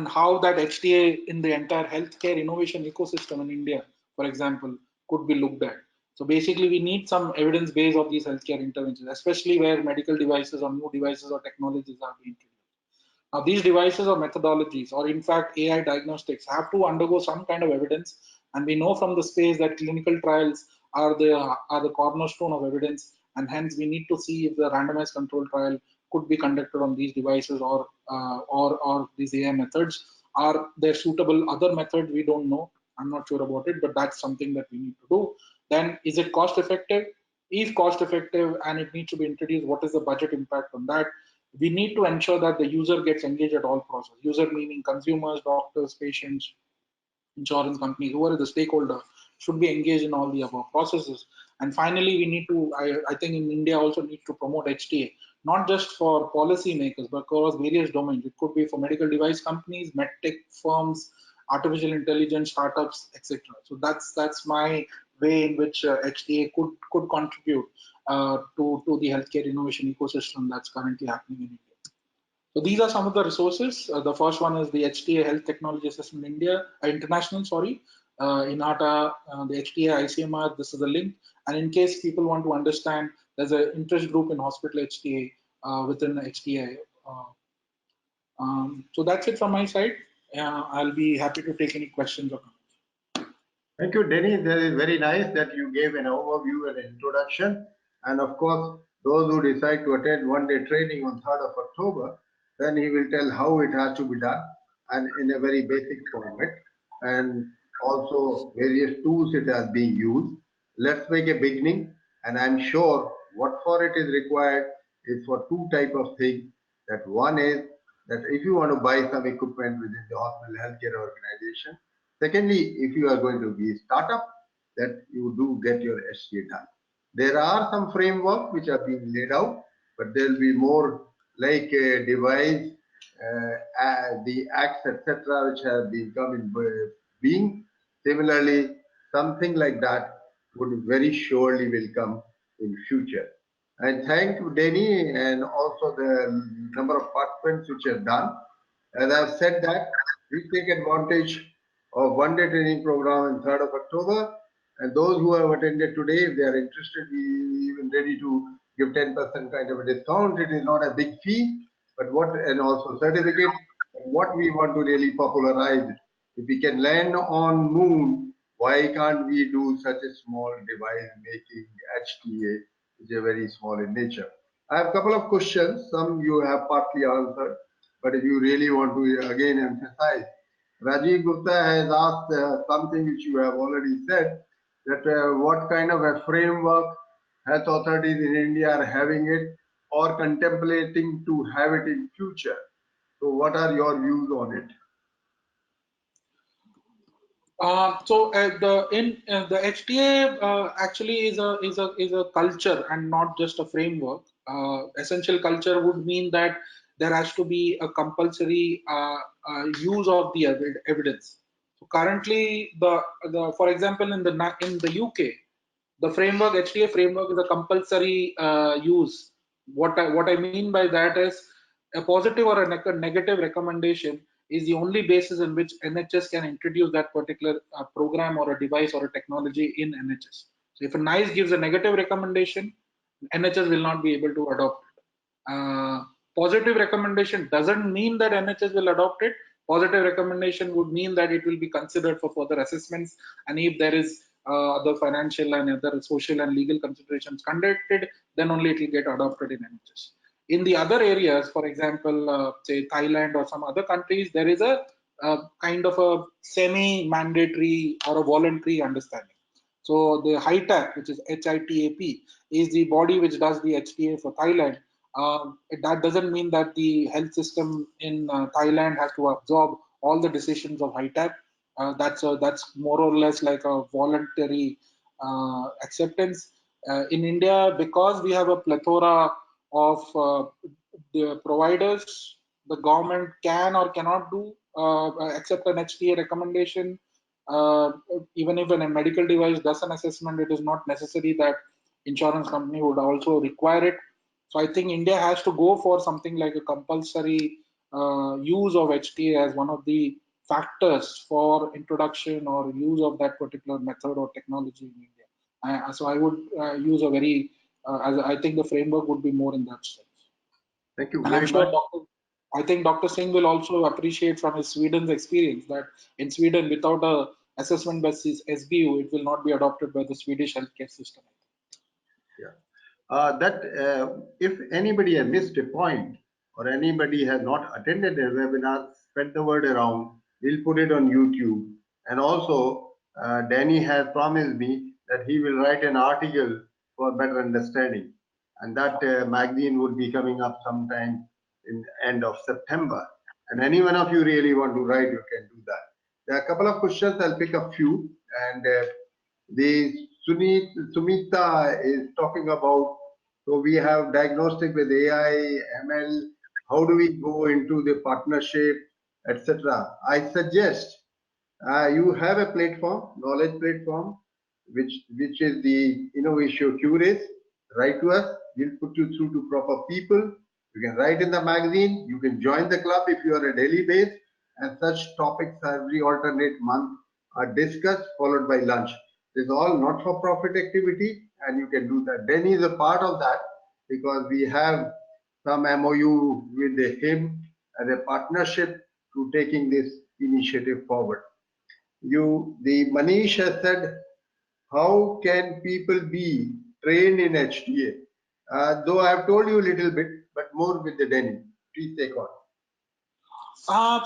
how that HTA in the entire healthcare innovation ecosystem in India, for example, could be looked at. So basically, we need some evidence base of these healthcare interventions, especially where medical devices or new devices or technologies are being introduced. Now, these devices or methodologies, or in fact AI diagnostics, have to undergo some kind of evidence, and we know from the space that clinical trials are the cornerstone of evidence, and hence we need to see if the randomized control trial could be conducted on these devices or these AI methods. Are there suitable other methods? We don't know. I'm not sure about it, but that's something that we need to do. Then, is it cost effective? If cost effective and it needs to be introduced, what is the budget impact on that? We need to ensure that the user gets engaged at all processes. User meaning consumers, doctors, patients, insurance companies, whoever the stakeholder should be engaged in all the above processes. And finally, we need to, I think in India also need to promote HTA, not just for policy makers, but across various domains. It could be for medical device companies, medtech firms, artificial intelligence startups, etc. So that's my way in which HTA could contribute to the healthcare innovation ecosystem that's currently happening in India. So these are some of the resources. The first one is the HTA Health Technology Assessment India, International, sorry, INATA, the HTA ICMR, this is the link. And in case people want to understand, there's an interest group in hospital HTA within the HTA. So that's it from my side. I'll be happy to take any questions or comments. Thank you, Denny. That is very nice that you gave an overview and introduction. And of course, those who decide to attend one-day training on 3rd of October, then he will tell how it has to be done and in a very basic format, and also various tools it has been used. Let's make a beginning, and I'm sure what for it is required is for two type of things. That one is that if you want to buy some equipment within the hospital healthcare organization. Secondly, if you are going to be a startup, that you do get your HTA done. There are some framework which are being laid out, but there will be more like a device, the acts, etc., which have been coming being. Similarly, something like that would very surely will come in future. I thank Denny and also the number of participants which have done. As I've said that, we take advantage of one-day training program on 3rd of October. And those who have attended today, if they are interested, we even ready to give 10% kind of a discount. It is not a big fee, but and also certificate. What we want to really popularize, if we can land on moon, why can't we do such a small device making HTA, which is very small in nature? I have a couple of questions. Some you have partly answered, but if you really want to again emphasize, Rajiv Gupta has asked something which you have already said, that what kind of a framework health authorities in India are having it or contemplating to have it in future. So what are your views on it? The HTA actually is a culture and not just a framework. Essential culture would mean that there has to be a compulsory use of the evidence. So currently, for example, in the UK, the framework HTA framework is a compulsory use. What I mean by that is a positive or a negative recommendation is the only basis in which NHS can introduce that particular program or a device or a technology in NHS. So if a NICE gives a negative recommendation, NHS will not be able to adopt it. Positive recommendation doesn't mean that NHS will adopt it. Positive recommendation would mean that it will be considered for further assessments, and if there is other financial and other social and legal considerations conducted, then only it will get adopted in NHS. In the other areas, for example, say Thailand or some other countries, there is a kind of a semi-mandatory or a voluntary understanding. So the HITAP, which is HITAP, is the body which does the HTA for Thailand. That doesn't mean that the health system in Thailand has to absorb all the decisions of HITAP. That's more or less like a voluntary acceptance. In India, because we have a plethora of the providers, the government can or cannot do accept an HTA recommendation. Even if a medical device does an assessment, it is not necessary that insurance company would also require it. So I think India has to go for something like a compulsory use of HTA as one of the factors for introduction or use of that particular method or technology in India. So I would use a very, as I think the framework would be more in that sense. Thank you And very I'm sure much. I think Dr. Singh will also appreciate from his Sweden's experience that in Sweden, without a assessment by SBU, it will not be adopted by the Swedish healthcare system. Yeah. If anybody has missed a point or anybody has not attended a webinar, spread the word around. We'll put it on YouTube. And also, Danny has promised me that he will write an article for better understanding. And that magazine would be coming up sometime in the end of September. And any one of you really want to write, you can do that. There are a couple of questions. I'll pick a few. And the Sumita is talking about, so we have diagnostic with AI, ML. How do we go into the partnership, etc.? I suggest you have a platform, knowledge platform, which is the InnovatioCuris. Write to us. We'll put you through to proper people. You can write in the magazine. You can join the club if you are a Delhi based, and such topics every alternate month are discussed, followed by lunch. This is all not-for-profit activity, and you can do that. Denny is a part of that because we have some MOU with him as a partnership to taking this initiative forward. The Manish has said, how can people be trained in HTA? Though I have told you a little bit, but more with the Denny. Please take on.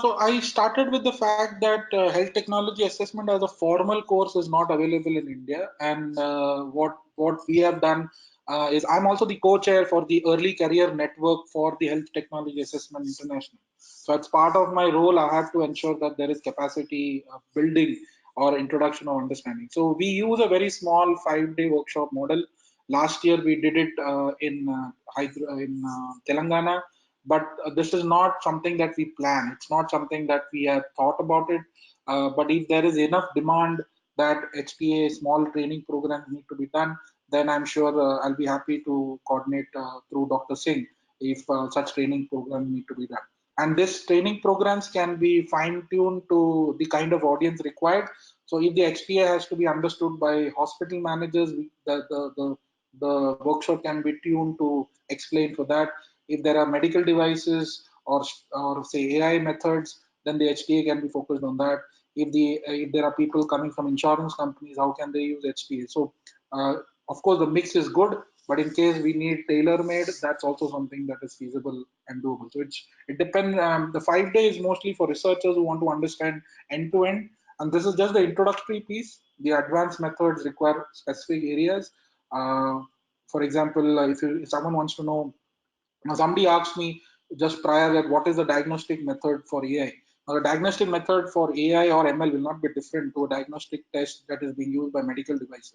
So I started with the fact that health technology assessment as a formal course is not available in India, and what we have done is I'm also the co-chair for the Early Career Network for the Health Technology Assessment International. So as part of my role, I have to ensure that there is capacity building or introduction of understanding. So we use a very small 5-day workshop model. Last year we did it in Telangana. But this is not something that we plan. It's not something that we have thought about it. But if there is enough demand that HTA small training programs need to be done, then I'm sure I'll be happy to coordinate through Dr. Singh if such training programs need to be done. And this training programs can be fine-tuned to the kind of audience required. So if the HTA has to be understood by hospital managers, the workshop can be tuned to explain for that. If there are medical devices or say AI methods, then the HTA can be focused on that. If there are people coming from insurance companies, how can they use HTA? So of course the mix is good, but in case we need tailor-made, that's also something that is feasible and doable. So it depends. The 5 days is mostly for researchers who want to understand end-to-end, and this is just the introductory piece. The advanced methods require specific areas. For example, if someone wants to know, now somebody asked me just prior that what is the diagnostic method for AI. Now the diagnostic method for AI or ML will not be different to a diagnostic test that is being used by medical devices.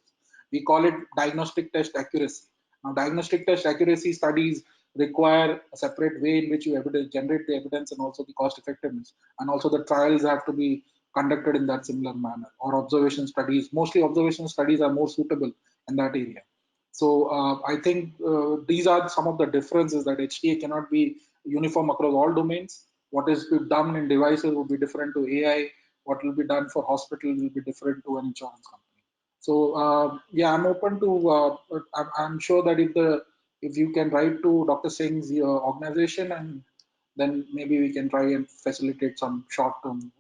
We call it diagnostic test accuracy. Now diagnostic test accuracy studies require a separate way in which you generate the evidence and also the cost effectiveness, and also the trials have to be conducted in that similar manner, or observation studies. Mostly observation studies are more suitable in that area. So I think these are some of the differences, that HTA cannot be uniform across all domains. what is done in devices will be different to AI. What will be done for hospital will be different to an insurance company. So yeah, I'm open to. I'm sure that if you can write to Dr. Singh's organization, and then maybe we can try and facilitate some short-term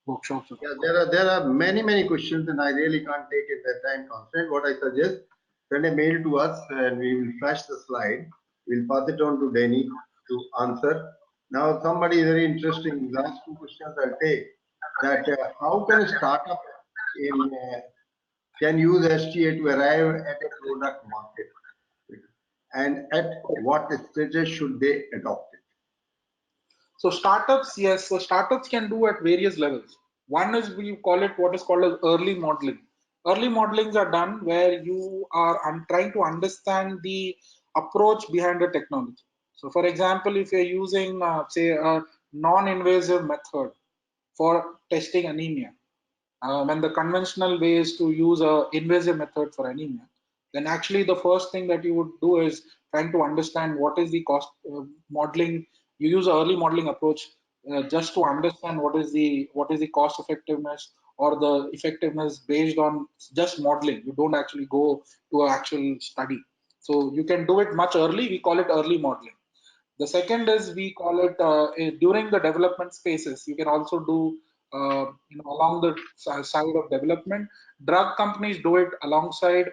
workshops. Yeah, there are many questions, and I really can't take it that time constraint. What I suggest, send a mail to us, and we will flash the slide. We'll pass it on to Denny to answer. Now, somebody very interesting. Last two questions I'll take. That how can a startup in can use HTA to arrive at a product market, and at what stages should they adopt it? So startups, yes. So startups can do at various levels. One is we call it what is called as early modeling. Early modelings are done where you are trying to understand the approach behind the technology. So for example, if you're using say a non-invasive method for testing anemia, when the conventional way is to use a invasive method for anemia, then actually the first thing that you would do is trying to understand what is the cost modeling. You use an early modeling approach just to understand what is the cost effectiveness or the effectiveness based on just modeling. You don't actually go to an actual study. So you can do it much early. We call it early modeling. The second is we call it during the development spaces. You can also do along the side of development. Drug companies do it alongside.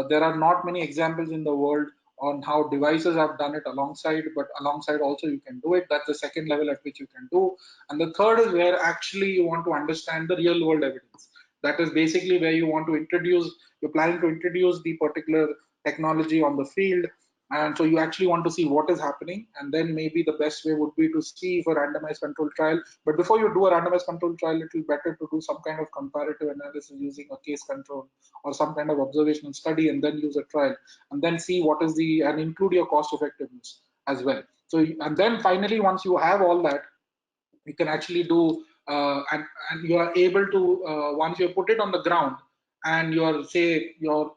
There are not many examples in the world on how devices have done it alongside, but alongside also you can do it. That's the second level at which you can do. And the third is where actually you want to understand the real world evidence. That is basically where you want to introduce, you're planning to introduce the particular technology on the field, and so you actually want to see what is happening, and then maybe the best way would be to see for randomized control trial. But before you do a randomized control trial, it will be better to do some kind of comparative analysis using a case control or some kind of observational study, and then use a trial, and then see what is and include your cost effectiveness as well. So, and then finally, once you have all that, you can actually do and you are able to once you put it on the ground, and your say your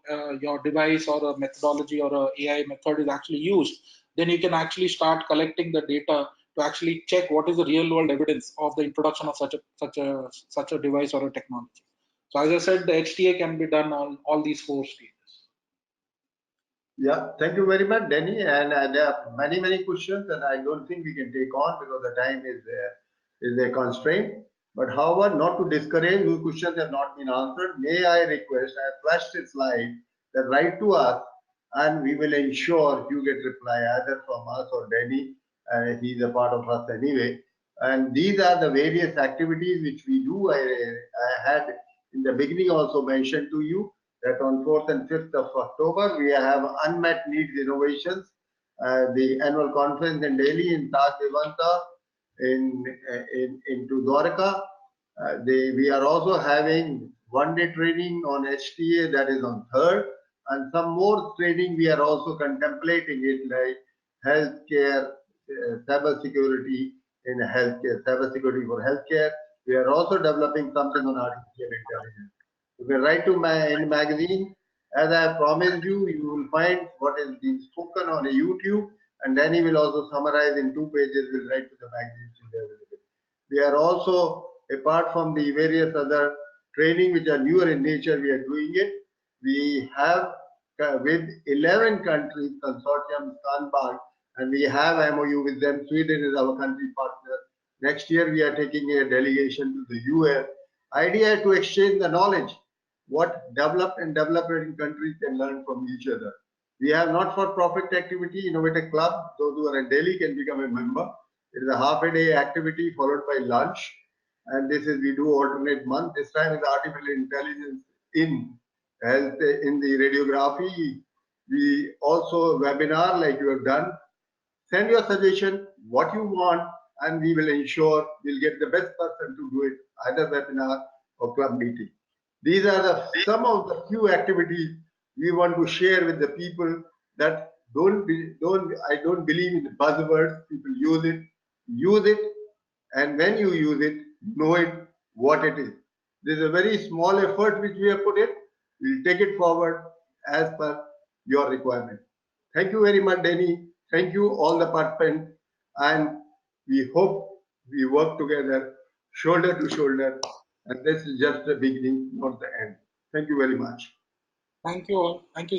device or a methodology or a AI method is actually used, then you can actually start collecting the data to actually check what is the real world evidence of the introduction of such a device or a technology. So as I said, the HTA can be done on all these four stages. Yeah, thank you very much, Denny. And there are many questions, and I don't think we can take on because the time is a constraint. But however, not to discourage, those questions have not been answered. May I request, I have flashed a slide that write to us, and we will ensure you get reply either from us or Denny. He's a part of us anyway. And these are the various activities which we do. I had in the beginning also mentioned to you that on 4th and 5th of October, we have Unmet Needs Innovations, the annual conference in Delhi, in Taj Vivanta, into Dwarka. We are also having one-day training on HTA, that is on 3rd, and some more training we are also contemplating it, like healthcare, cyber security in healthcare, cyber security for healthcare. We are also developing something on artificial intelligence. You can write to in magazine. As I promised you, you will find what is being spoken on a YouTube, and then he will also summarize in 2 pages. Will write to the magazine. We are also, apart from the various other training which are newer in nature, we are doing it. We have with 11 countries consortium Scanbag, and we have MOU with them. Sweden is our country partner. Next year we are taking a delegation to the US. Idea to exchange the knowledge, what developed and developing countries can learn from each other. We have not-for-profit activity, Innovator Club. Those who are in Delhi can become a member. It is a half-a-day activity followed by lunch, and this is we do alternate month. This time is artificial intelligence in health, in the radiography. We also webinar like you have done. Send your suggestion, what you want, and we will ensure we'll get the best person to do it, either webinar or club meeting. These are some of the few activities we want to share with the people that I don't believe in the buzzwords. People use it, and when you use it, know it what it is. This is a very small effort which we have put in. We'll take it forward as per your requirement. Thank you very much, Denny. Thank you all the participants, and we hope we work together, shoulder to shoulder, and this is just the beginning, not the end. Thank you very much. Thank you all. Thank you, sir.